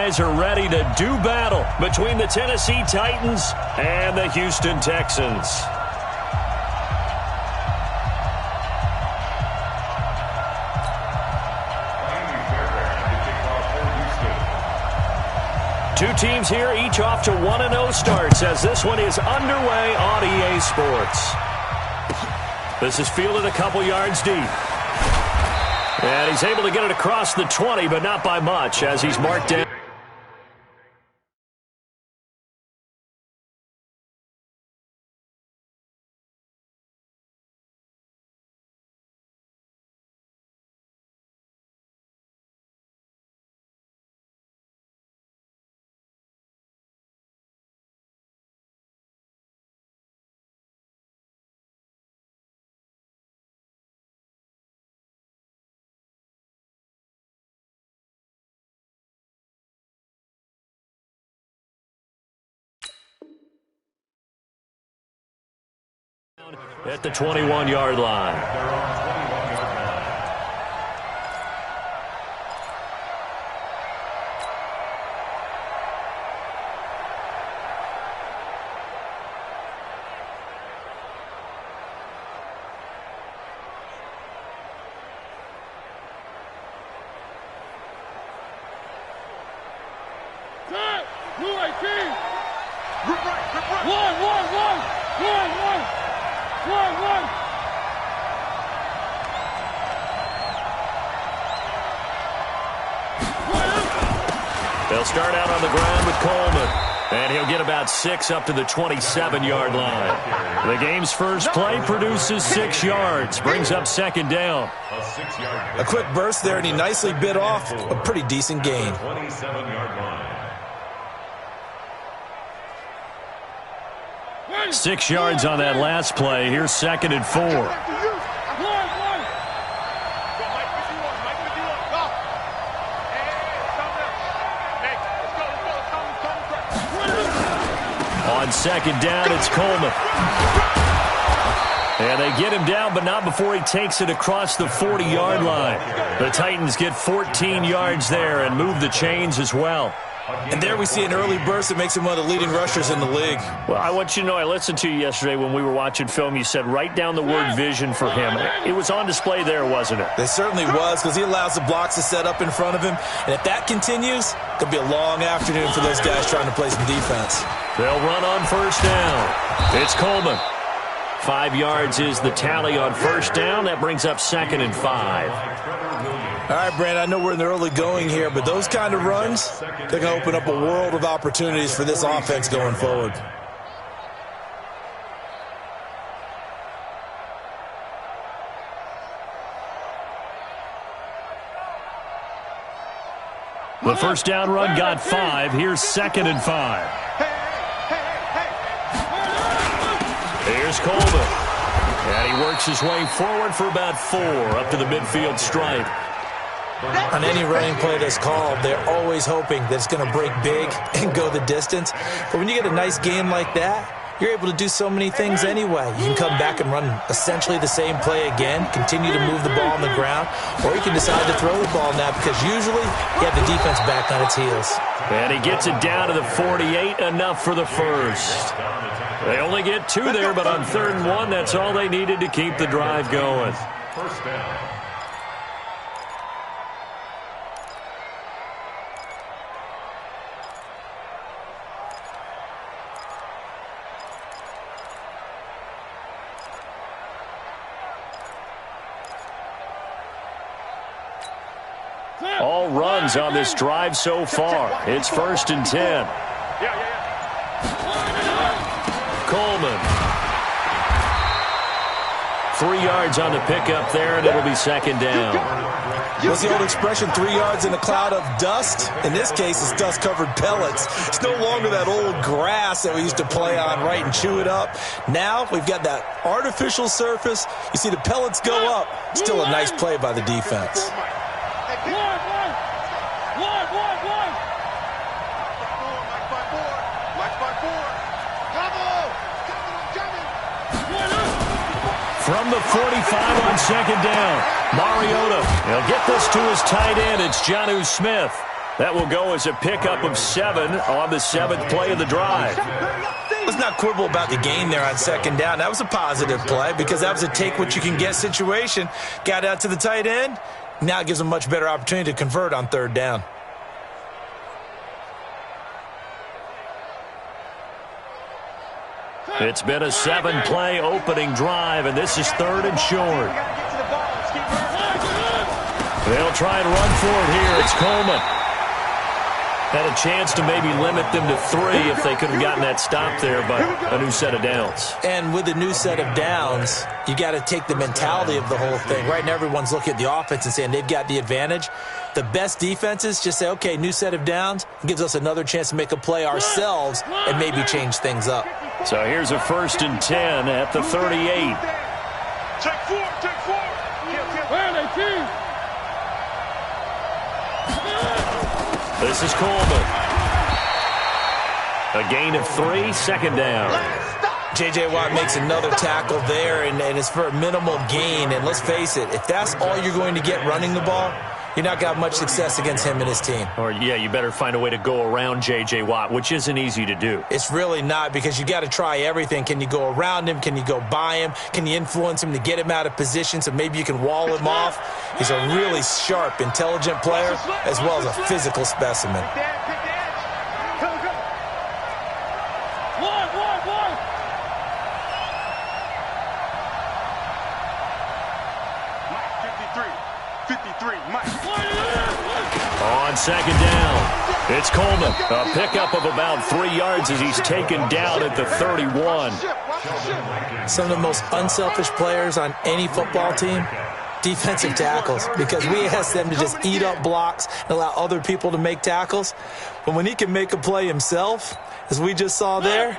guys are ready to do battle between the Tennessee Titans and the Houston Texans. Two teams here, each off to 1-0 starts as this one is underway on EA Sports. This is fielded a couple yards deep. And he's able to get it across the 20, but not by much as he's marked down. At the 21-yard line. They'll start out on the ground with Coleman. And he'll get about 6 up to the 27-yard line. The game's first play produces 6 yards. Brings up second down. A quick burst there, and he nicely bit off a pretty decent gain. 27-yard line. 6 yards on that last play. Here's second and 4. On second down, it's Coleman. And they get him down, but not before he takes it across the 40-yard line. The Titans get 14 yards there and move the chains as well. And there we see an early burst that makes him one of the leading rushers in the league. Well, I want you to know, I listened to you yesterday when we were watching film. You said write down the word vision for him. It was on display there, wasn't it? It certainly was, because he allows the blocks to set up in front of him. And if that continues, it could be a long afternoon for those guys trying to play some defense. They'll run on first down. It's Coleman. 5 yards is the tally on first down. That brings up second and 5. All right, Brandon, I know we're in the early going here, but those kind of runs, they're going to open up a world of opportunities for this offense going forward. The first down run got 5. Here's second and 5. Here's Coleman. And he works his way forward for about 4 up to the midfield stripe. On any running play that's called, they're always hoping that it's going to break big and go the distance. But when you get a nice game like that, you're able to do so many things anyway. You can come back and run essentially the same play again, continue to move the ball on the ground, or you can decide to throw the ball now because usually you have the defense back on its heels. And he gets it down to the 48, enough for the first. They only get 2 there, but on 3rd and 1, that's all they needed to keep the drive going. First down. All runs on this drive so far. It's 1st and 10. Coleman. 3 yards on the pickup there, and it'll be second down. What's the old expression, 3 yards in a cloud of dust? In this case, it's dust-covered pellets. It's no longer that old grass that we used to play on, right, and chew it up. Now we've got that artificial surface. You see the pellets go up. Still a nice play by the defense. From the 45 on second down, Mariota. He'll get this to his tight end. It's Jonnu Smith. That will go as a pickup of 7 on the 7th play of the drive. Let's not quibble about the gain there on 2nd down. That was a positive play because that was a take-what-you-can-get situation. Got out to the tight end. Now it gives them a much better opportunity to convert on 3rd down. It's been a 7-play opening drive, and this is 3rd and short. They'll try and run for it here. It's Coleman. Had a chance to maybe limit them to 3 if they could have gotten that stop there, but a new set of downs. And with a new set of downs, you got to take the mentality of the whole thing. Right now, everyone's looking at the offense and saying they've got the advantage. The best defenses just say, okay, new set of downs. It gives us another chance to make a play ourselves and maybe change things up. So here's a 1st and 10 at the 38. Take 4, take 4. Where are they, team? This is Coleman. A gain of 3, 2nd down. J.J. Watt makes another tackle there, and it's for a minimal gain. And let's face it, if that's all you're going to get running the ball, you're not going to have much success against him and his team. Or, yeah, you better find a way to go around J.J. Watt, which isn't easy to do. It's really not because you got to try everything. Can you go around him? Can you go by him? Can you influence him to get him out of position so maybe you can wall him off? He's a really sharp, intelligent player as well as a physical specimen. On 2nd down, it's Coleman. A pickup of about 3 yards as he's taken down at the 31. Some of the most unselfish players on any football team, defensive tackles, because we ask them to just eat up blocks and allow other people to make tackles. But when he can make a play himself, as we just saw there,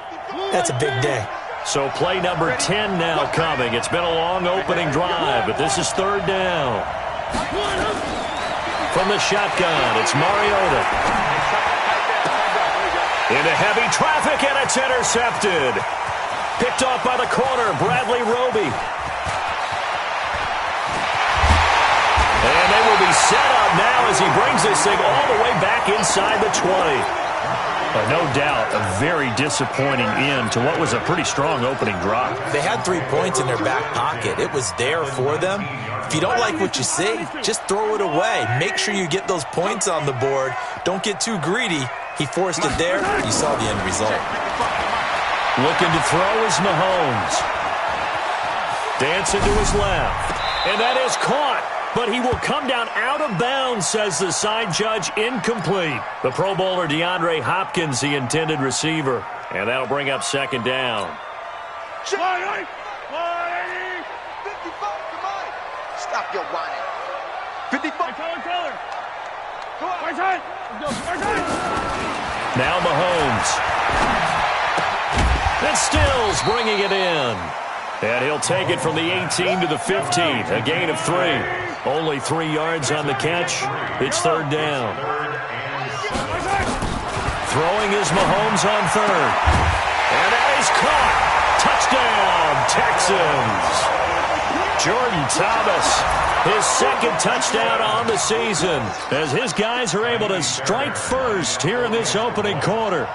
that's a big day. So play number 10 now coming. It's been a long opening drive, but this is 3rd down. From the shotgun, it's Mariota. Into heavy traffic, and it's intercepted. Picked off by the corner, Bradley Roby. And they will be set up now as he brings this thing all the way back inside the 20. No doubt, a very disappointing end to what was a pretty strong opening drive. They had 3 points in their back pocket. It was there for them. If you don't like what you see, just throw it away. Make sure you get those points on the board. Don't get too greedy. He forced it there. You saw the end result. Looking to throw is Mahomes. Dancing to his left. And that is caught. But he will come down out of bounds, says the side judge, incomplete. The Pro Bowler DeAndre Hopkins, the intended receiver. And that'll bring up 2nd down. 55, Stop your whining. 55. Now Mahomes. And Stills bringing it in. And he'll take it from the 18 to the 15. A gain of 3. Only 3 yards on the catch. It's 3rd down. Throwing is Mahomes on 3rd. And that is caught. Touchdown, Texans. Jordan Thomas, his 2nd touchdown on the season, as his guys are able to strike first here in this opening quarter.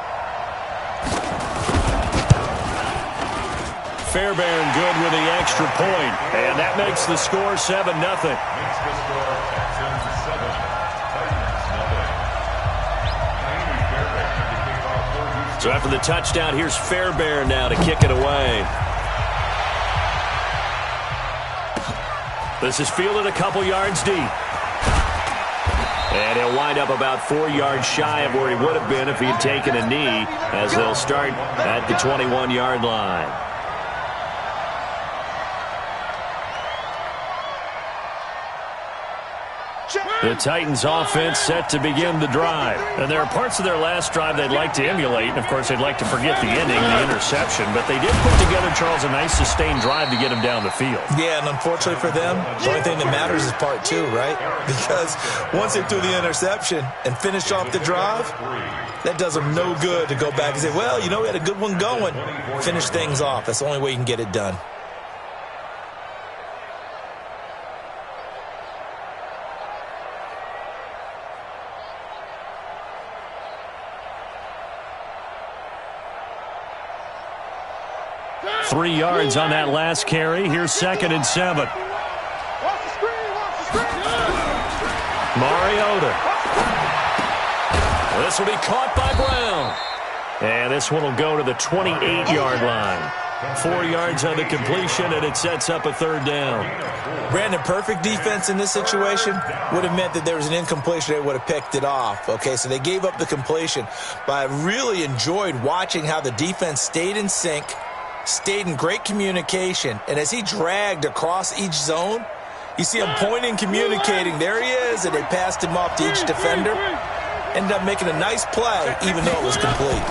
Fairbairn good with the extra point, and that makes the score 7-0. So after the touchdown, here's Fairbairn now to kick it away. This is fielded a couple yards deep. And he'll wind up about 4 yards shy of where he would have been if he had taken a knee, as they'll start at the 21-yard line. The Titans offense set to begin the drive. And there are parts of their last drive they'd like to emulate. And, of course, they'd like to forget the ending, the interception. But they did put together, Charles, a nice sustained drive to get him down the field. Yeah, and unfortunately for them, the only thing that matters is part 2, right? Because once they threw the interception and finished off the drive, that does them no good to go back and say, well, you know, we had a good one going. Finish things off. That's the only way you can get it done. 3 yards on that last carry. Here's 2nd and 7. Mariota. This will be caught by Brown. And this one will go to the 28-yard line. 4 yards on the completion, and it sets up a 3rd down. Brandon, perfect defense in this situation would have meant that there was an incompletion. They would have picked it off. Okay, so they gave up the completion. But I really enjoyed watching how the defense stayed in sync, stayed in great communication, and as he dragged across each zone, you see him pointing, communicating. There he is, and they passed him off to each defender. Ended up making a nice play, even though it was complete.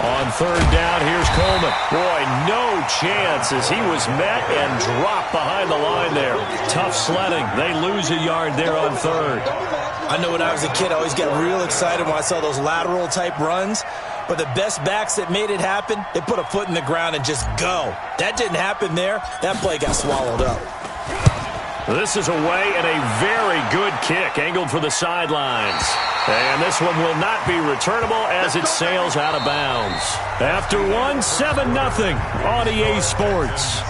On 3rd down, here's Coleman. Boy, no chance as he was met and dropped behind the line there. Tough sledding. They lose a yard there on 3rd. I know when I was a kid, I always got real excited when I saw those lateral-type runs. But the best backs that made it happen, they put a foot in the ground and just go. That didn't happen there. That play got swallowed up. This is away and a very good kick angled for the sidelines. And this one will not be returnable as it sails out of bounds. After 7-0 on EA Sports.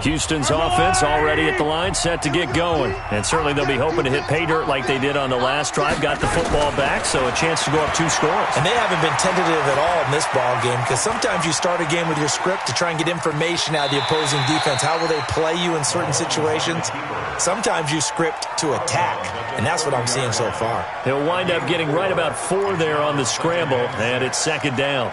Houston's offense already at the line, set to get going. And certainly they'll be hoping to hit pay dirt like they did on the last drive. Got the football back, so a chance to go up 2 scores. And they haven't been tentative at all in this ball game, because sometimes you start a game with your script to try and get information out of the opposing defense. How will they play you in certain situations? Sometimes you script to attack, and that's what I'm seeing so far. He'll wind up getting right about 4 there on the scramble, and it's 2nd down.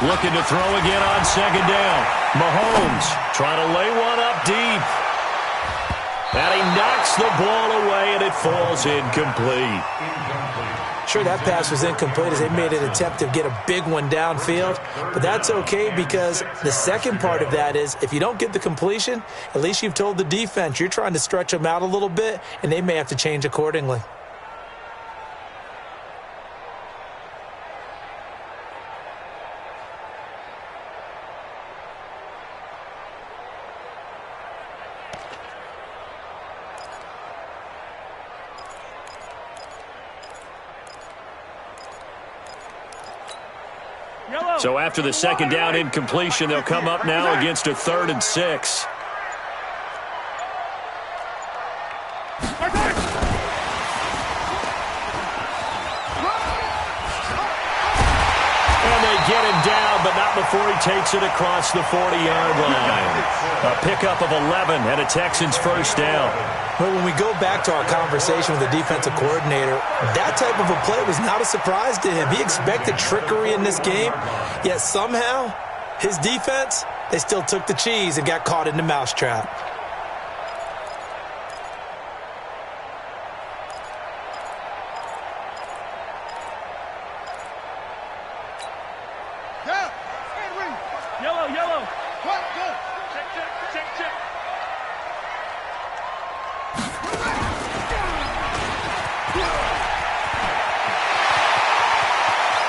Looking to throw again on 2nd down. Mahomes trying to lay one up deep. And he knocks the ball away, and it falls incomplete. Sure, that pass was incomplete as they made an attempt to get a big one downfield. But that's okay, because the second part of that is if you don't get the completion, at least you've told the defense you're trying to stretch them out a little bit, and they may have to change accordingly. So after the 2nd down incompletion, they'll come up now against a 3rd and 6. And they get him down, but not before he takes it across the 40-yard line. A pickup of 11 and a Texans 1st down. Well, when we go back to our conversation with the defensive coordinator, that type of a play was not a surprise to him. He expected trickery in this game, yet somehow his defense, they still took the cheese and got caught in the mousetrap. Yellow. What? Go. Check.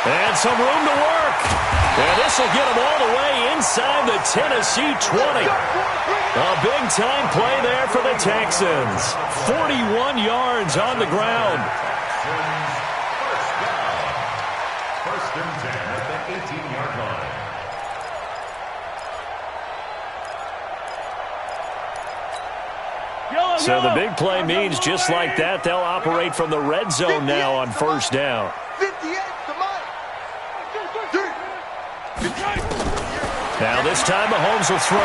And some room to work. And this will get them all the way inside the Tennessee 20. A big-time play there for the Texans. 41 yards on the ground. First and 10 at the 18-yard line. So the big play means just like that, they'll operate from the red zone now on 1st down. 58 to Mike. Now this time Mahomes will throw.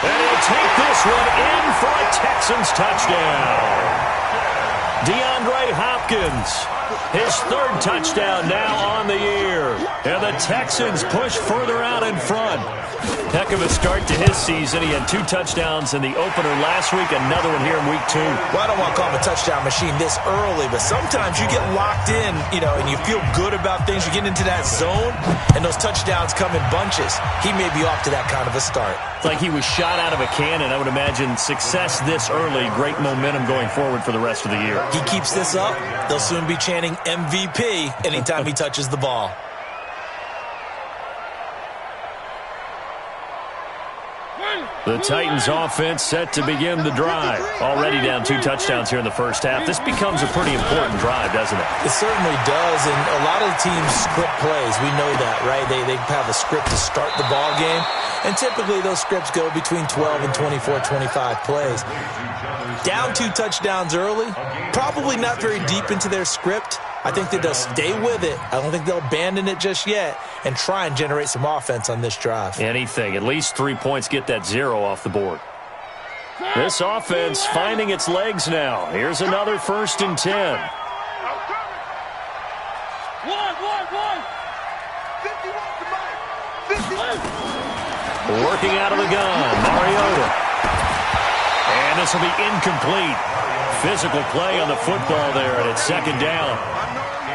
And he'll take this one in for a Texans touchdown. DeAndre Hopkins, his 3rd touchdown now on the year. And the Texans push further out in front. Heck of a start to his season. He had 2 touchdowns in the opener last week, another one here in week 2. Well, I don't want to call him a touchdown machine this early, but sometimes you get locked in, and you feel good about things. You get into that zone, and those touchdowns come in bunches. He may be off to that kind of a start. It's like he was shot out of a cannon. I would imagine success this early, great momentum going forward for the rest of the year. He keeps this up, they'll soon be chanting MVP anytime he touches the ball. The Titans offense set to begin the drive. Already down 2 touchdowns here in the first half. This becomes a pretty important drive, doesn't it? It certainly does, and a lot of the teams script plays. We know that, right? They have a script to start the ball game, and typically those scripts go between 12 and 24, 25 plays. Down 2 touchdowns early, probably not very deep into their script. I think that they'll stay with it. I don't think they'll abandon it just yet and try and generate some offense on this drive. Anything. At least 3 points, get that 0 off the board. This offense finding its legs now. Here's another 1st and 10. Working out of the gun, Mariota. And this will be incomplete. Physical play on the football there, and it's 2nd down.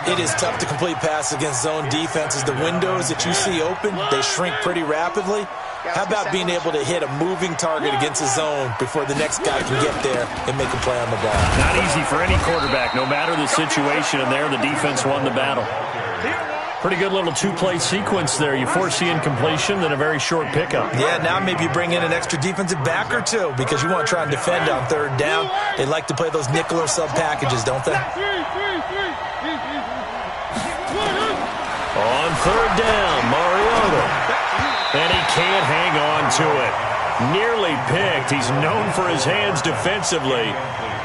It is tough to complete passes against zone defenses. The windows that you see open, they shrink pretty rapidly. How about being able to hit a moving target against a zone before the next guy can get there and make a play on the ball? Not easy for any quarterback, no matter the situation, and there the defense won the battle. Pretty good little 2-play sequence there. You foresee incompletion, then a very short pickup. Yeah, now maybe you bring in an extra defensive back or 2 because you want to try and defend on 3rd down. They like to play those nickel or sub packages, don't they? On 3rd down, Mariota. And he can't hang on to it. Nearly picked. He's known for his hands defensively,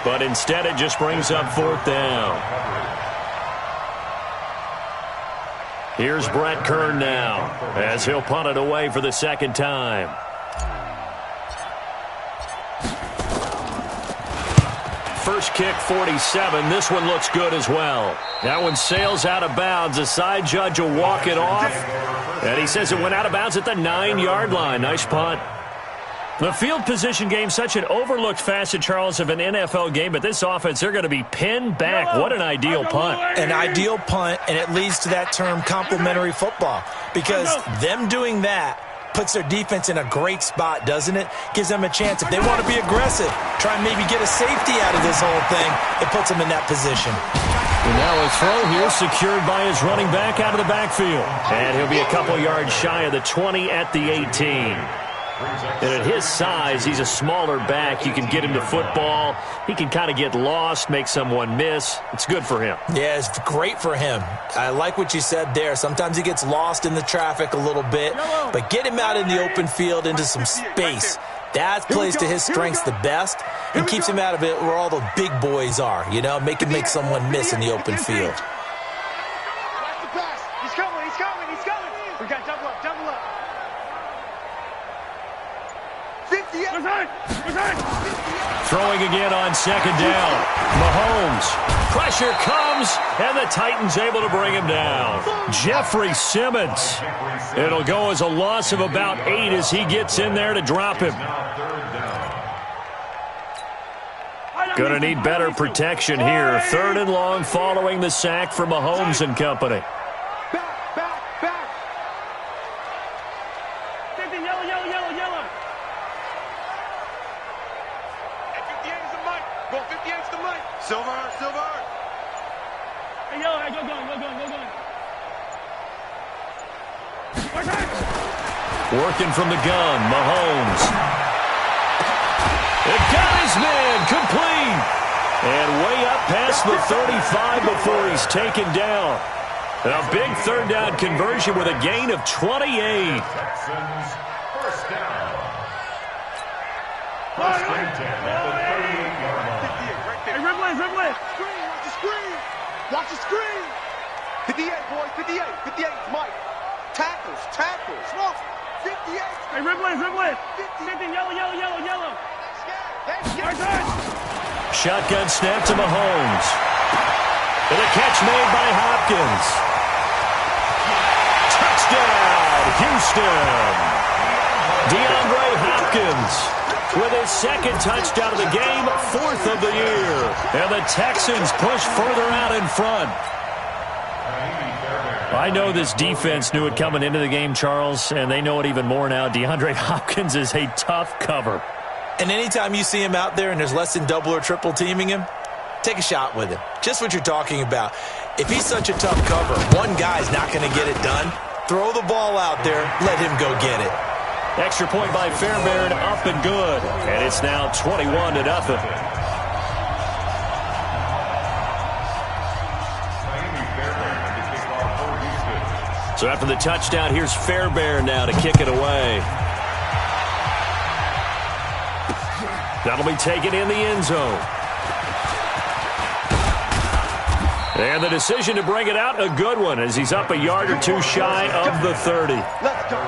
but instead it just brings up 4th down. Here's Brett Kern now as he'll punt it away for the 2nd time. First kick, 47. This one looks good as well. That one sails out of bounds. The side judge will walk it off. And he says it went out of bounds at the 9-yard line. Nice punt. The field position game, such an overlooked facet, Charles, of an NFL game, but this offense, they're going to be pinned back. What an ideal punt. An ideal punt, and it leads to that term complementary football, because them doing that puts their defense in a great spot, doesn't it? Gives them a chance. If they want to be aggressive, try and maybe get a safety out of this whole thing, it puts them in that position. And now a throw here secured by his running back out of the backfield. And he'll be a couple yards shy of the 20 at the 18. And at his size, he's a smaller back. You can get him to football. He can kind of get lost, make someone miss. It's good for him. Yeah, it's great for him. I like what you said there. Sometimes he gets lost in the traffic a little bit, but get him out in the open field into some space. That plays to his strengths the best and keeps him out of it where all the big boys are, make him make someone miss in the open field. Watch the pass. He's coming. We got double up. 58. Throwing again on 2nd down. Mahomes. Pressure comes, and the Titans able to bring him down. Jeffrey Simmons. It'll go as a loss of about 8 as he gets in there to drop him. Going to need better protection here. 3rd and long following the sack for Mahomes and company. Back. Yellow. 58 is the mic. Go 58 is the mic. Silver. Hey, yellow, go going. Working from the gun, Mahomes. It got his man complete. And way up past the 35 before he's taken down. A big 3rd down conversion with a gain of 28. Texans, 1st down. 1st and 10 at the 38-yard line. Hey, Ripley. Watch the screen. 58, boys. 58 is Mike. Tackles. Come on. 58. Hey, Ripley. 50, yellow. Shotgun snap to Mahomes. And a catch made by Hopkins. lost him. DeAndre Hopkins with his second touchdown of the game, 4th of the year. And the Texans push further out in front. I know this defense knew it coming into the game, Charles, and they know it even more now. DeAndre Hopkins is a tough cover. And anytime you see him out there and there's less than double or triple teaming him, take a shot with him. Just what you're talking about. If he's such a tough cover, one guy's not going to get it done. Throw the ball out there. Let him go get it. Extra point by Fairbairn, up and good. And it's now 21-0. So after the touchdown, here's Fairbairn now to kick it away. That'll be taken in the end zone. And the decision to bring it out, a good one, as he's up a yard or two shy of the 30. Let's go.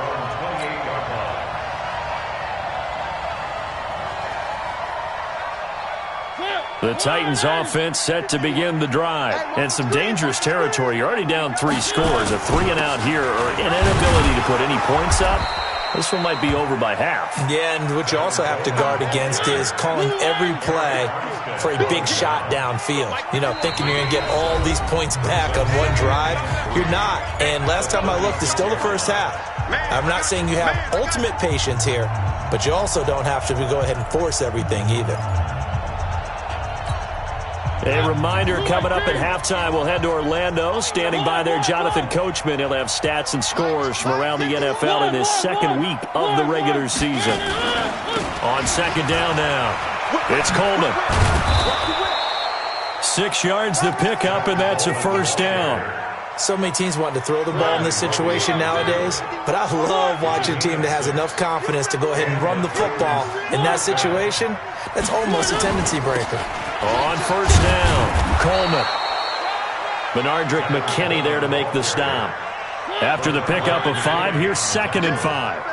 The Titans offense set to begin the drive. And some dangerous territory. You're already down 3 scores. A 3-and-out here, or an inability to put any points up. This one might be over by half. Yeah, and what you also have to guard against is calling every play for a big shot downfield. You know, thinking you're going to get all these points back on one drive. You're not. And last time I looked, it's still the first half. I'm not saying you have ultimate patience here, but you also don't have to go ahead and force everything either. A reminder, coming up at halftime, we'll head to Orlando. Standing by there, Jonathan Coachman. He'll have stats and scores from around the NFL in his second week of the regular season. On second down now, it's Coleman. 6 yards the pickup, and that's a first down. So many teams want to throw the ball in this situation nowadays, but I love watching a team that has enough confidence to go ahead and run the football in that situation. That's almost a tendency breaker. On first down, Coleman. Benardrick McKinney there to make the stop. After the pickup of 5, here's 2nd and 5.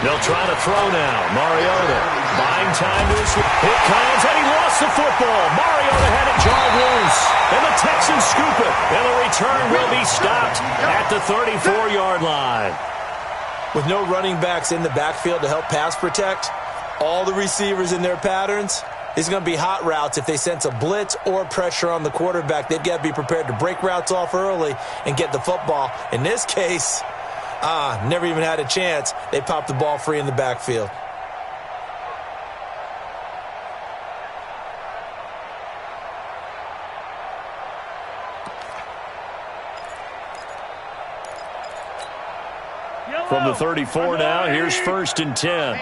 They'll try to throw now. Mariota buying time to his... It comes, and he lost the football. Mariota had it jarred loose, and the Texans scoop it. And the return will be stopped at the 34-yard line. With no running backs in the backfield to help pass protect, all the receivers in their patterns, it's going to be hot routes. If they sense a blitz or pressure on the quarterback, they've got to be prepared to break routes off early and get the football. In this case, never even had a chance. They popped the ball free in the backfield. From the 34 now, here's 1st and 10.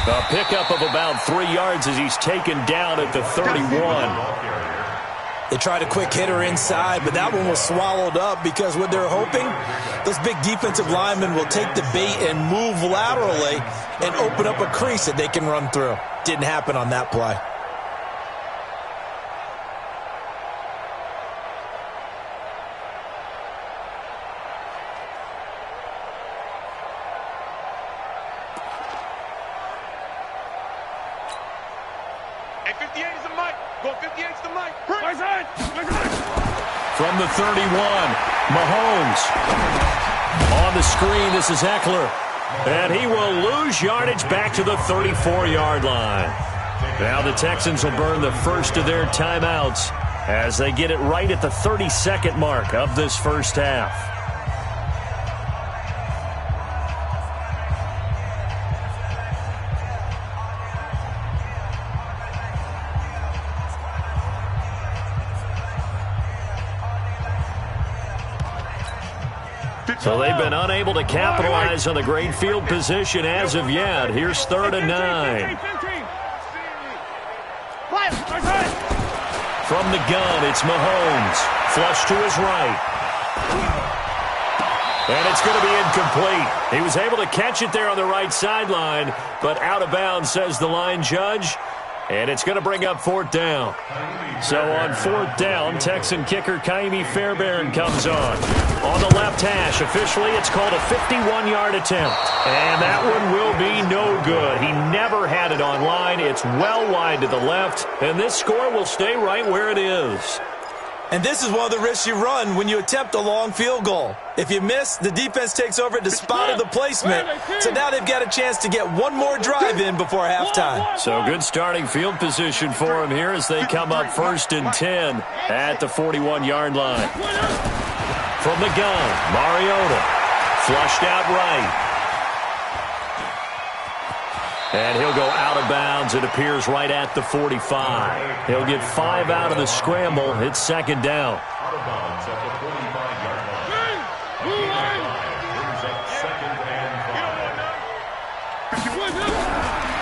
A pickup of about 3 yards as he's taken down at the 31. They tried a quick hitter inside, but that one was swallowed up because what they're hoping, those big defensive linemen will take the bait and move laterally and open up a crease that they can run through. Didn't happen on that play. From the 31, Mahomes. On the screen, this is Eckler. And he will lose yardage back to the 34-yard line. Now the Texans will burn the first of their timeouts as they get it right at the 32nd mark of this first half. So they've been unable to capitalize on the great field position as of yet. Here's 3rd and 9. From the gun, it's Mahomes. Flush to his right. And it's going to be incomplete. He was able to catch it there on the right sideline, but out of bounds, says the line judge. And it's going to bring up 4th down. So on 4th down, Texan kicker Kaimi Fairbairn comes on. On the left hash, officially, it's called a 51-yard attempt. And that one will be no good. He never had it on line. It's well wide to the left, and this score will stay right where it is. And this is one of the risks you run when you attempt a long field goal. If you miss, the defense takes over at the spot of the placement. So now they've got a chance to get one more drive in before halftime. So good starting field position for him here as they come up 1st and 10 at the 41-yard line. From the gun, Mariota flushed out right. And he'll go out of bounds, it appears, right at the 45. He'll get 5 out of the scramble. It's 2nd down. Out of bounds at the 45-yard line. Brings up 2nd and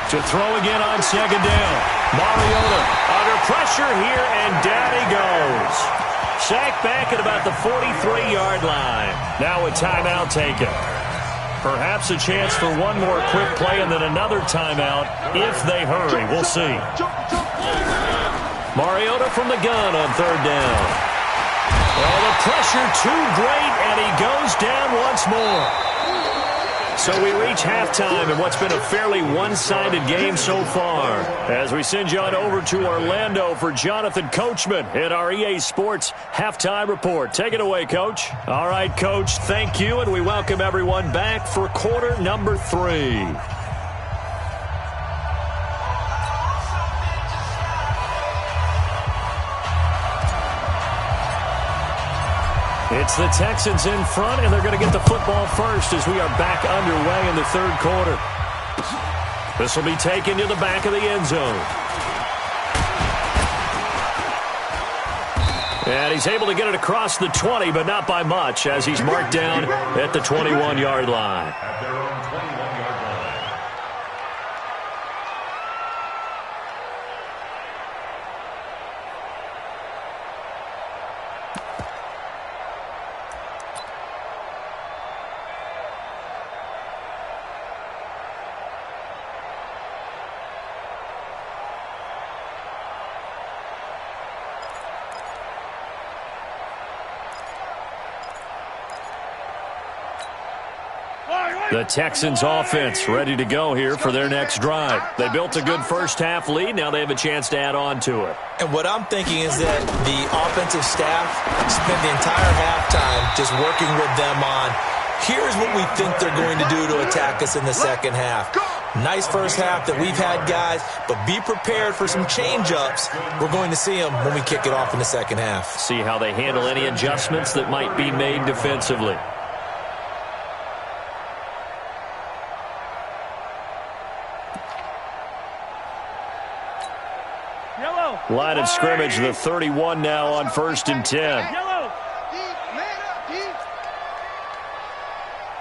5. To throw again on 2nd down. Mariota under pressure here, and down he goes. Sacked back at about the 43-yard line. Now a timeout taken. Perhaps a chance for one more quick play and then another timeout if they hurry. We'll see. Mariota from the gun on 3rd down. Oh, the pressure too great, and he goes down once more. So we reach halftime in what's been a fairly one-sided game so far. As we send you on over to Orlando for Jonathan Coachman in our EA Sports Halftime Report. Take it away, Coach. All right, Coach, thank you, and we welcome everyone back for quarter number 3. It's the Texans in front, and they're going to get the football first as we are back underway in the 3rd quarter. This will be taken to the back of the end zone. And he's able to get it across the 20, but not by much, as he's marked down at the 21-yard line. At their own 21-yard line. The Texans offense ready to go here for their next drive. They built a good first-half lead. Now they have a chance to add on to it. And what I'm thinking is that the offensive staff spent the entire halftime just working with them on, here's what we think they're going to do to attack us in the second half. Nice first half that we've had, guys, but be prepared for some change-ups. We're going to see them when we kick it off in the second half. See how they handle any adjustments that might be made defensively. Line of scrimmage, the 31 now on 1st and 10. Yellow.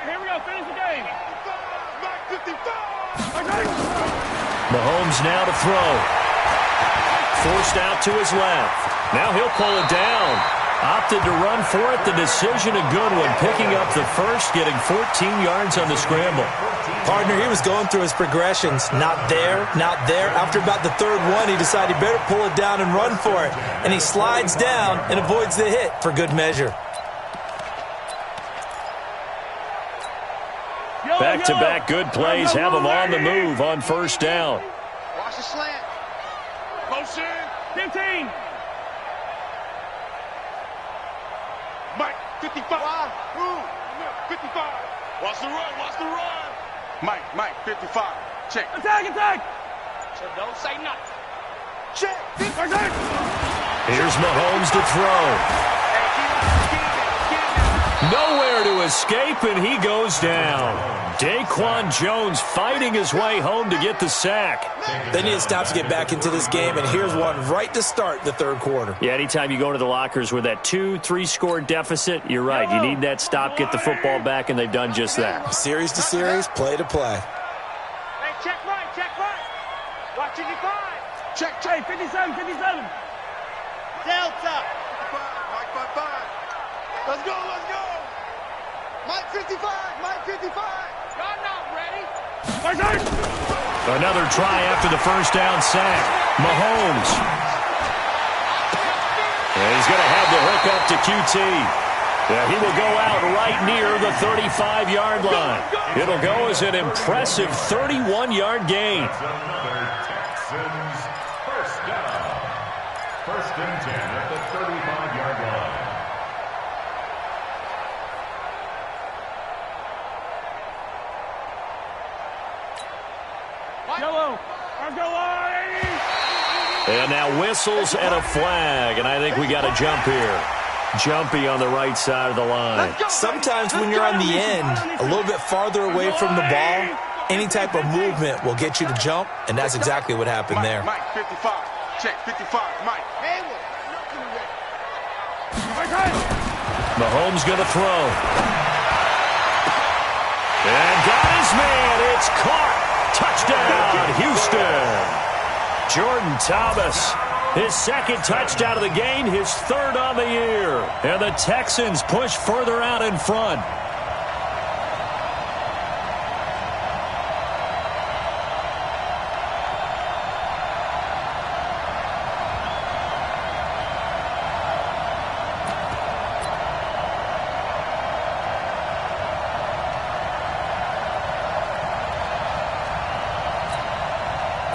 Here we go. Finish the game. Mahomes now to throw. Forced out to his left. Now he'll pull it down. Opted to run for it. The decision a good one. Picking up the first, getting 14 yards on the scramble. Partner, he was going through his progressions. Not there, not there. After about the 3rd one, he decided he better pull it down and run for it. And he slides down and avoids the hit for good measure. Back-to-back good plays have him on the move on 1st down. Watch the slant. Motion. 15. Mike, 55. 55. Watch the run. Watch the run. Mike, 55. Check. Attack. So don't say nothing. Check. Here's Mahomes to throw. Nowhere to escape, and he goes down. Daquan Jones fighting his way home to get the sack. They need to stop to get back into this game, and here's one right to start the 3rd quarter. Yeah, anytime you go to the lockers with that 2-3 score deficit, you're right. You need that stop, get the football back, and they've done just that. Series to series, play to play. Hey, check right. Watch 55. Check. 57. Delta. Mike 55. Let's go. Mike 55. Y'all not ready. Another try after the 1st down sack. Mahomes. And he's going to have the hook up to QT. Yeah, he will go out right near the 35-yard line. It'll go as an impressive 31-yard gain. That's another Texans first down. First and 10 at the 35-yard line. Yellow. And now whistles and a flag, and I think we got a jump here. Jumpy on the right side of the line. Sometimes when you're on the end, a little bit farther away from the ball, any type of movement will get you to jump, and that's exactly what happened there. Mike, 55. Check, 55. Mike. Mahomes going to throw. And got his man. It's caught. Touchdown, Houston. Jordan Thomas, his second touchdown of the game, his third on the year. And the Texans push further out in front.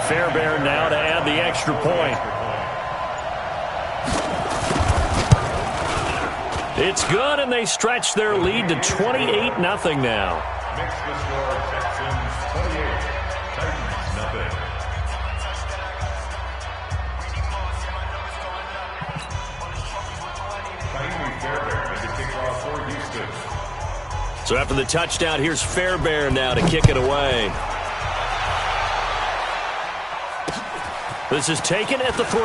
Fairbairn now to add the extra point. It's good, and they stretch their lead to 28-0 now. Makes the score Texans 28, Titans nothing. Fairbairn is the kickoff for Houston. So after the touchdown, here's Fairbairn now to kick it away. This is taken at the 3.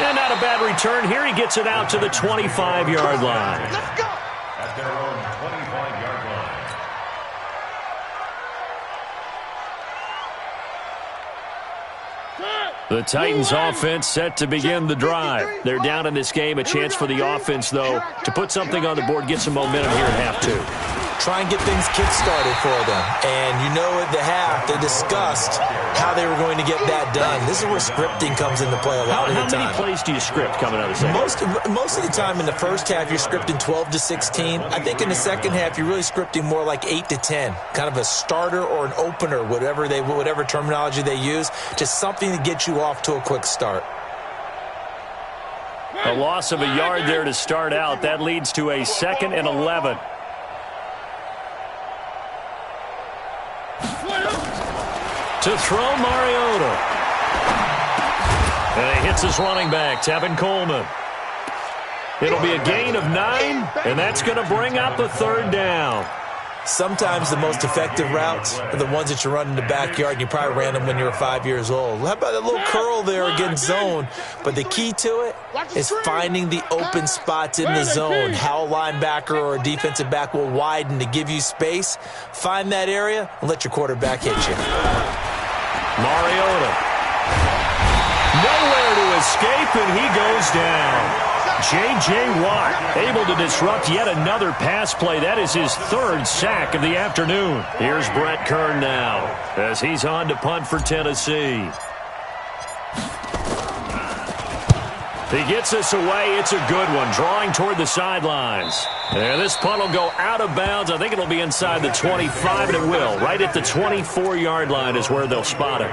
And not a bad return here. He gets it out to the 25-yard line. Let's go. At their own 25-yard line. The Titans offense set to begin the drive. They're down in this game. A chance for the offense, though, to put something on the board, get some momentum here at half 2. Try and get things kick-started for them. And you know at the half, they discussed how they were going to get that done. This is where scripting comes into play a lot of the time. How many plays do you script coming out of the second? Most of the time in the first half, you're scripting 12 to 16. I think in the second half, you're really scripting more like 8 to 10. Kind of a starter or an opener, whatever terminology they use. Just something to get you off to a quick start. A loss of a yard there to start out. That leads to a 2nd and 11. To throw, Mariota. And he hits his running back, Tevin Coleman. It'll be a gain of 9, and that's going to bring up a 3rd down. Sometimes the most effective routes are the ones that you run in the backyard, and you probably ran them when you were 5 years old. How about a little curl there against zone? But the key to it is finding the open spots in the zone. How a linebacker or a defensive back will widen to give you space. Find that area and let your quarterback hit you. Mariota. Nowhere to escape, and he goes down. J.J. Watt able to disrupt yet another pass play. That is his 3rd sack of the afternoon. Here's Brett Kern now as he's on to punt for Tennessee. He gets this away. It's a good one, drawing toward the sidelines. And this punt will go out of bounds. I think it'll be inside the 25, and it will. Right at the 24-yard line is where they'll spot it.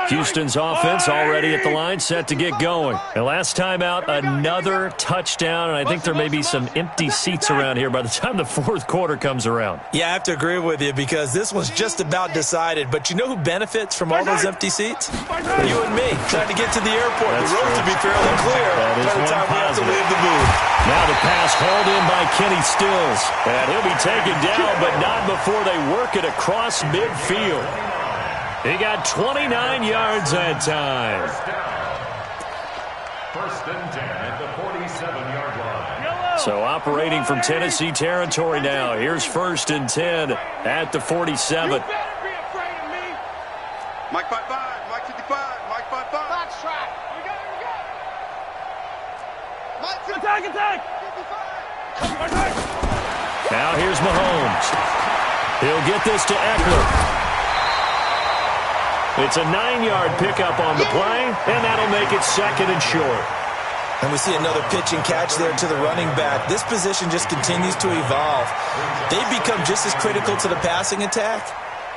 Houston's offense already at the line, set to get going. And last time out, another touchdown, and I think there may be some empty seats around here by the time the 4th quarter comes around. Yeah, I have to agree with you because this was just about decided. But you know who benefits from all those empty seats? You and me, trying to get to the airport. That's the roads will be fairly clear by the time we have to leave the booth. Now the pass hauled in by Kenny Stills. And he'll be taken down, but not before they work it across midfield. He got 29 yards that time. First and 10 at the 47-yard line. So operating from Tennessee territory now. Here's 1st and 10 at the 47. You better be afraid of me. Mike 5-5, Mike 55, Mike 5-5. Box track. We go. Mike 55. Attack. Now here's Mahomes. He'll get this to Eckler. It's a 9-yard pickup on the play, and that'll make it 2nd and short. And we see another pitch and catch there to the running back. This position just continues to evolve. They've become just as critical to the passing attack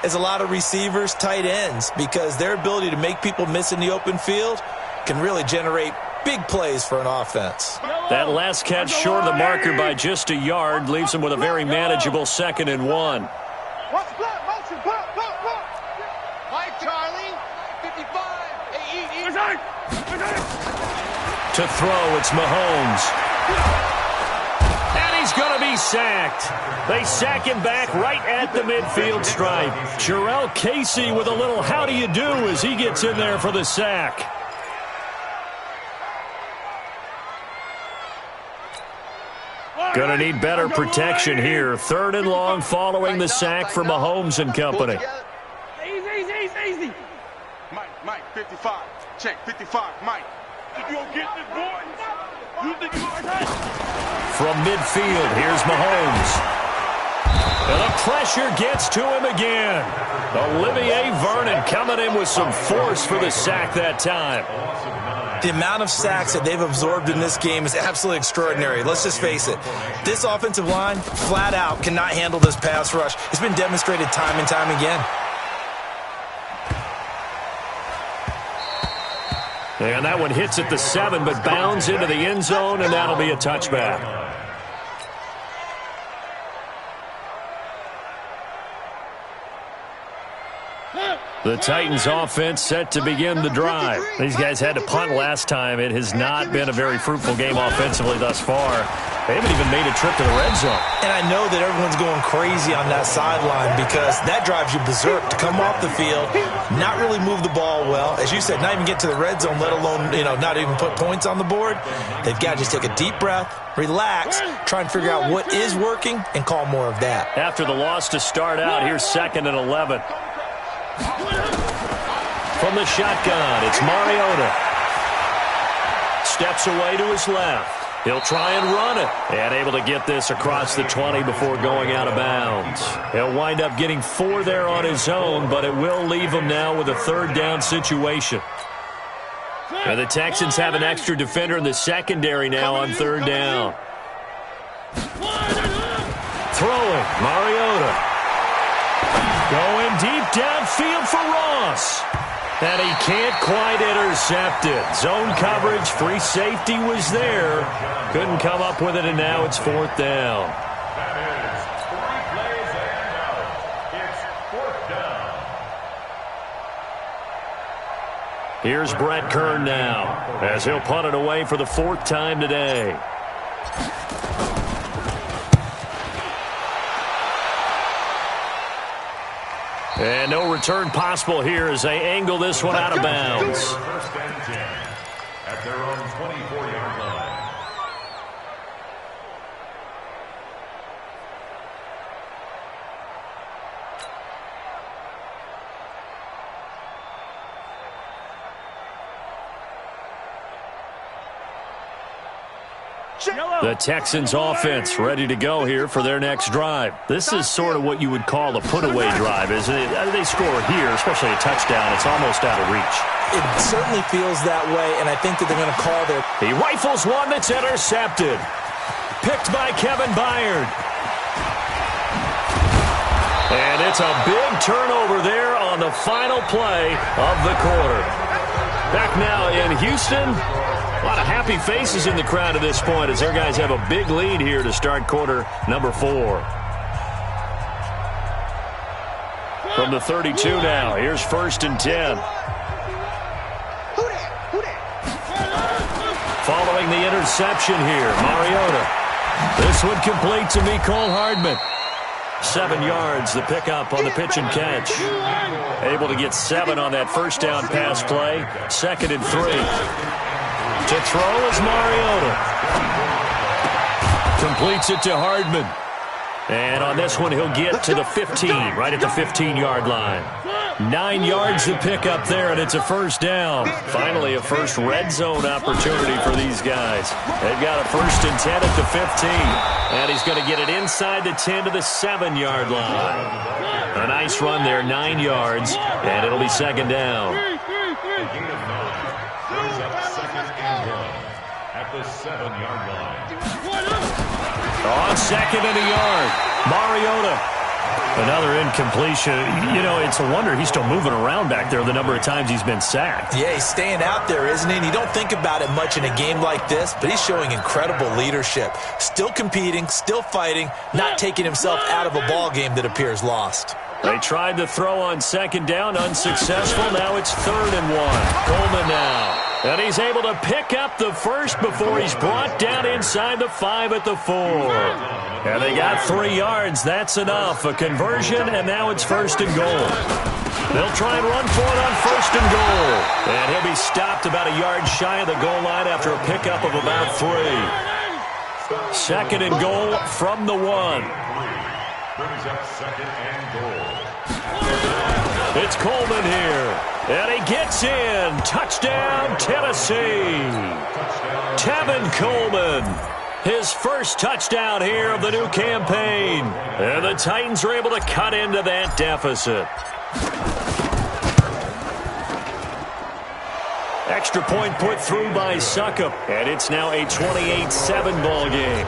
as a lot of receivers, tight ends, because their ability to make people miss in the open field can really generate big plays for an offense. That last catch short of the marker by just a yard leaves him with a very manageable 2nd and 1. Watch the block, motion, block. Mike Charlie, 55. Hey, To throw, it's Mahomes. And he's going to be sacked. They sack him back right at the midfield stripe. Jarrell Casey with a little how do you do as he gets in there for the sack. Going to need better protection here. 3rd and long following the sack for Mahomes and company. Easy. Mike, 55. Check, 55, Mike. Think you gonna get this, boy? You think you gonna From midfield, here's Mahomes. And the pressure gets to him again. Olivier Vernon coming in with some force for the sack that time. The amount of sacks that they've absorbed in this game is absolutely extraordinary. Let's just face it. This offensive line, flat out, cannot handle this pass rush. It's been demonstrated time and time again. And that one hits at the 7, but bounds into the end zone, and that'll be a touchback. The Titans offense set to begin the drive. These guys had to punt last time. It has not been a very fruitful game offensively thus far. They haven't even made a trip to the red zone. And I know that everyone's going crazy on that sideline because that drives you berserk to come off the field, not really move the ball well. As you said, not even get to the red zone, let alone, not even put points on the board. They've got to just take a deep breath, relax, try and figure out what is working, and call more of that. After the loss to start out, here's 2nd and 11. From the shotgun, it's Mariota. Steps away to his left. He'll try and run it. And able to get this across the 20 before going out of bounds. He'll wind up getting 4 there on his own, but it will leave him now with a 3rd down situation. And the Texans have an extra defender in the secondary now on 3rd down. Throwing, Mariota. Going deep downfield for Ross. And he can't quite intercept it. Zone coverage, free safety was there. Couldn't come up with it, and now it's 4th down. That is 3 plays and out. It's 4th down. Here's Brett Kern now, as he'll punt it away for the 4th time today. And no return possible here as they angle this one out of bounds. 1st and 10 at their own 24-yard line. The Texans offense ready to go here for their next drive. This is sort of what you would call a put-away drive, isn't it? They score here, especially a touchdown. It's almost out of reach. It certainly feels that way, and I think that they're going to call their... He rifles one that's intercepted. Picked by Kevin Byard. And it's a big turnover there on the final play of the quarter. Back now in Houston. A lot of happy faces in the crowd at this point as their guys have a big lead here to start quarter number 4. From the 32 now, here's 1st and 10. Following the interception here, Mariota. This one complete to Mecole Hardman. 7 yards, the pickup on the pitch and catch. Able to get 7 on that 1st down pass play. 2nd and 3. To throw is Mariota. Completes it to Hardman. And on this one, he'll get to the 15, right at the 15-yard line. 9 yards to pick up there, and it's a first down. Finally, a first red zone opportunity for these guys. They've got a 1st and 10 at the 15. And he's going to get it inside the 10 to the 7-yard line. A nice run there, 9 yards, and it'll be 2nd down. At the 7-yard line. On 2nd and a yard, Mariota. Another incompletion. You know, it's a wonder he's still moving around back there the number of times he's been sacked. Yeah, he's staying out there, isn't he? And you don't think about it much in a game like this, but he's showing incredible leadership. Still competing, still fighting, not taking himself out of a ball game that appears lost. They tried to throw on 2nd down, unsuccessful. Now it's 3rd and 1. Coleman now. And he's able to pick up the first before he's brought down inside the 5 at the 4. And they got 3 yards. That's enough. A conversion, and now it's 1st and goal. They'll try and run for it on 1st and goal. And he'll be stopped about a yard shy of the goal line after a pickup of about 3. 2nd and goal from the 1. Brings up 2nd and goal. It's Coleman here. And he gets in. Touchdown, Tennessee. Tevin Coleman. His first touchdown here of the new campaign. And the Titans are able to cut into that deficit. Extra point put through by Succop. And it's now a 28-7 ball game.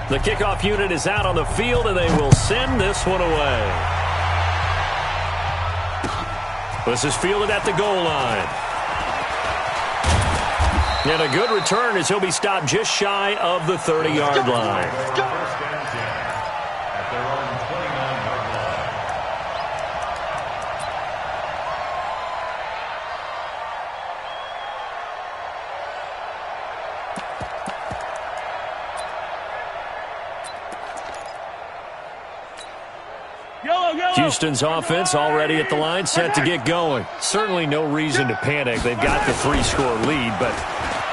The kickoff unit is out on the field, and they will send this one away. This is fielded at the goal line. And a good return as he'll be stopped just shy of the 30-yard line. First and 10 at their own 29-yard line. Houston's offense already at the line, set to get going. Certainly no reason to panic. They've got the 3-score lead, but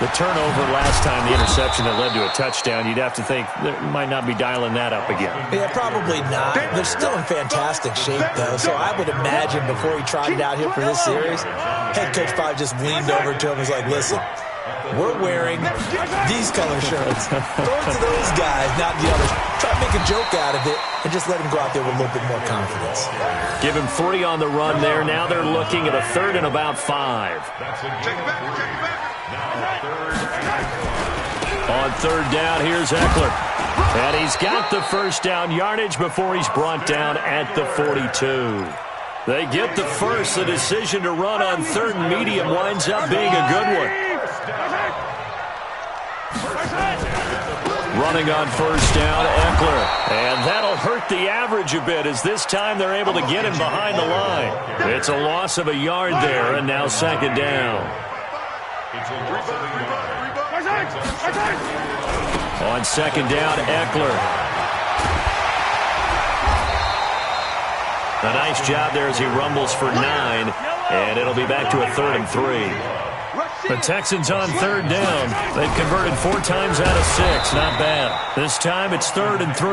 the turnover last time, the interception that led to a touchdown, you'd have to think they might not be dialing that up again. Yeah, probably not. They're still in fantastic shape, though, so I would imagine before he trotted out here for this series, head coach probably just leaned over to him and was like, listen, we're wearing these color shirts. Throw it to those guys, not the others. Try to make a joke out of it and just let him go out there with a little bit more confidence. Give him 3 on the run there. Now they're looking at a 3rd and about 5. On 3rd down, here's Eckler. And he's got the first down yardage before he's brought down at the 42. They get the first. The decision to run on 3rd and medium winds up being a good one. Running on 1st down, Eckler. And that'll hurt the average a bit as this time they're able to get him behind the line. It's a loss of a yard there, and now 2nd down. On 2nd down, Eckler. A nice job there as he rumbles for 9, and it'll be back to a 3rd and 3. The Texans on 3rd down. They've converted 4 times out of 6. Not bad. This time it's 3rd and 3.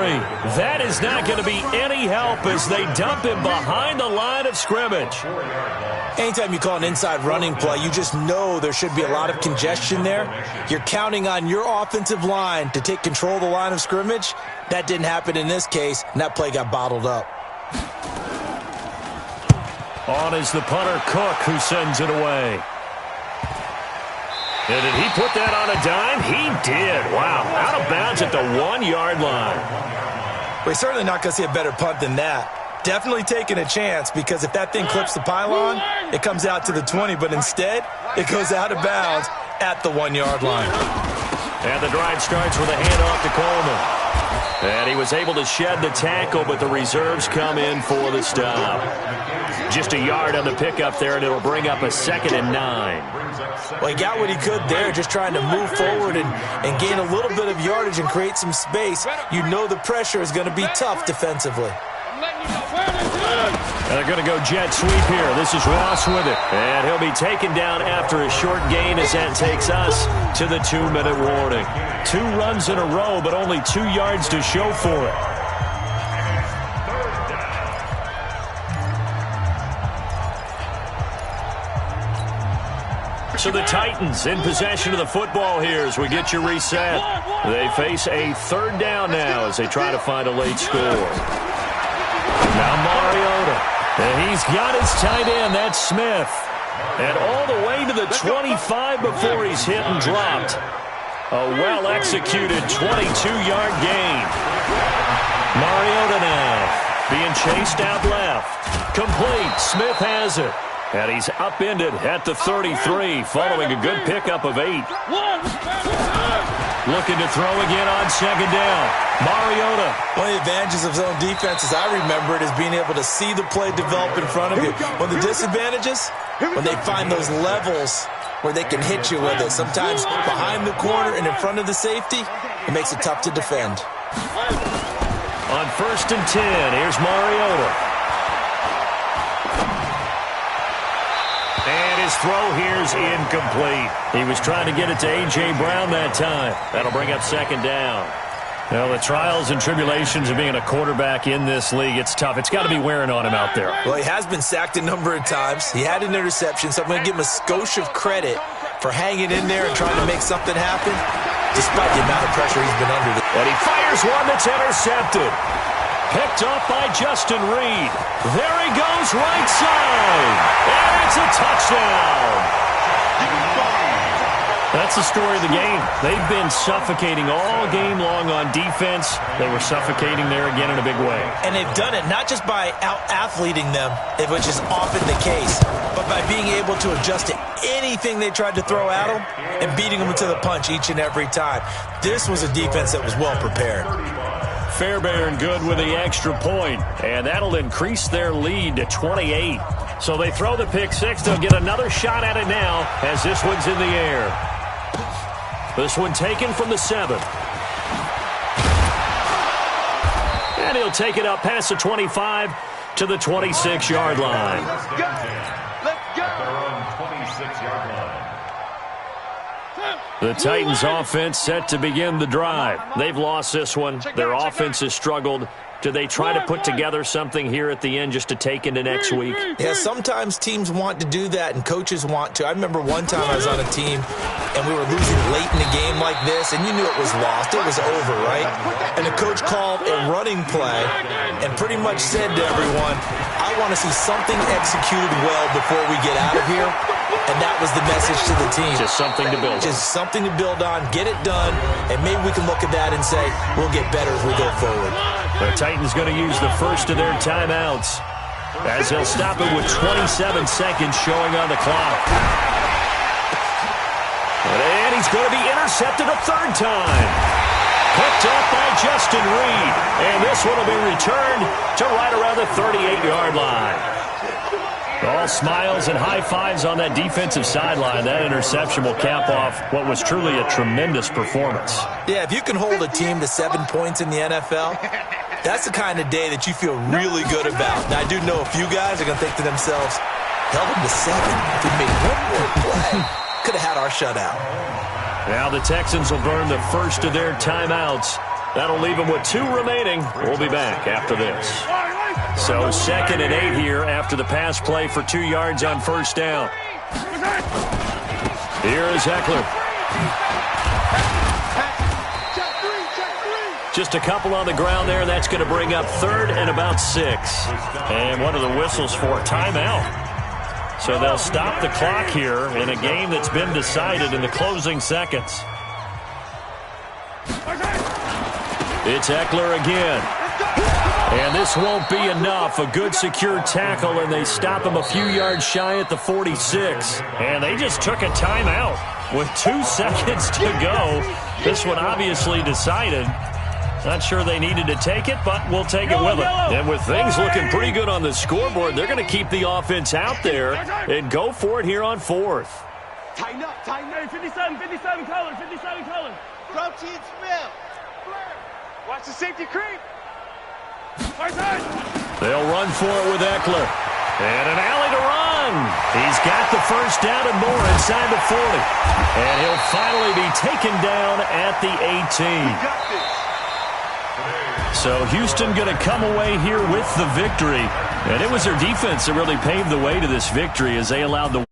That is not going to be any help as they dump him behind the line of scrimmage. Anytime you call an inside running play, you just know there should be a lot of congestion there. You're counting on your offensive line to take control of the line of scrimmage. That didn't happen in this case, and that play got bottled up. On is the punter, Cook, who sends it away. And did he put that on a dime? He did. Wow. Out of bounds at the 1-yard line. We're certainly not going to see a better punt than that. Definitely taking a chance because if that thing clips the pylon, it comes out to the 20, but instead, it goes out of bounds at the 1-yard line. And the drive starts with a handoff to Coleman. And he was able to shed the tackle, but the reserves come in for the stop. Just a yard on the pickup there, and it'll bring up a 2nd and 9. Well, he got what he could there, just trying to move forward and gain a little bit of yardage and create some space. You know the pressure is going to be tough defensively. They're going to go jet sweep here. This is Ross with it. And he'll be taken down after a short gain as that takes us to the 2-minute warning. 2 runs in a row, but only 2 yards to show for it. So the Titans in possession of the football here as we get you reset. They face a 3rd down now as they try to find a late score. Now Mariota. And he's got his tight end, that's Smith. And all the way to the 25 before he's hit and dropped. A well-executed 22-yard gain. Mariota now being chased out left. Complete. Smith has it. And he's upended at the 33 following a good pickup of 8. Looking to throw again on 2nd down. Mariota. One of the advantages of zone defense, as I remember it, is being able to see the play develop in front of you. One of the disadvantages, when they find those levels where they can hit you with it. Sometimes behind the corner and in front of the safety, it makes it tough to defend. On 1st and 10, here's Mariota. And his throw here's incomplete. He was trying to get it to A.J. Brown that time. That'll bring up 2nd down. Well, the trials and tribulations of being a quarterback in this league, it's tough. It's got to be wearing on him out there. Well, he has been sacked a number of times. He had an interception, so I'm going to give him a skosh of credit for hanging in there and trying to make something happen, despite the amount of pressure he's been under. And he fires one that's intercepted. Picked off by Justin Reed. There he goes right side. And it's a touchdown. That's the story of the game. They've been suffocating all game long on defense. They were suffocating there again in a big way. And they've done it not just by out-athleting them, which is often the case, but by being able to adjust to anything they tried to throw at them and beating them to the punch each and every time. This was a defense that was well prepared. Fairbairn good with the extra point, and that'll increase their lead to 28. So they throw the pick 6. They'll get another shot at it now as this one's in the air. This one taken from the 7. And he'll take it up past the 25 to the 26-yard line. Let's go. They're on 26-yard line. The Titans offense set to begin the drive. They've lost this one. Their offense has struggled. Do they try to put together something here at the end just to take into next week? Yeah, sometimes teams want to do that and coaches want to. I remember one time I was on a team and we were losing late in a game like this and you knew it was lost. It was over, right? And the coach called a running play and pretty much said to everyone, I want to see something executed well before we get out of here. And that was the message to the team. Just something to build on. Just something to build on, get it done, and maybe we can look at that and say, we'll get better as we go forward. The Titans going to use the first of their timeouts as they'll stop it with 27 seconds showing on the clock. And he's going to be intercepted a 3rd time. Picked up by Justin Reed. And this one will be returned to right around the 38-yard line. All smiles and high fives on that defensive sideline. That interception will cap off what was truly a tremendous performance. Yeah, if you can hold a team to 7 points in the NFL, that's the kind of day that you feel really good about. Now, I do know a few guys are going to think to themselves, held them to 7. If we made one more play, could have had our shutout. Now the Texans will burn the first of their timeouts. That'll leave them with 2 remaining. We'll be back after this. So 2nd and 8 here after the pass play for 2 yards on 1st down. Here is Eckler. Just a couple on the ground there. That's going to bring up 3rd and about 6. And one of the whistles for a timeout. So they'll stop the clock here in a game that's been decided in the closing seconds. It's Eckler again. And this won't be enough. A good secure tackle, and they stop him a few yards shy at the 46. And they just took a timeout with 2 seconds to go. This one obviously decided. Not sure they needed to take it, but we'll take it with them. And with things looking pretty good on the scoreboard, they're going to keep the offense out there and go for it here on 4th. Tighten up, tighten up. 57 colors, 57 colors. Crouchy and Smith. Watch the safety creep. Right side. They'll run for it with Eckler. And an alley to run. He's got the first down and more inside the 40. And he'll finally be taken down at the 18. So Houston going to come away here with the victory. And it was their defense that really paved the way to this victory as they allowed the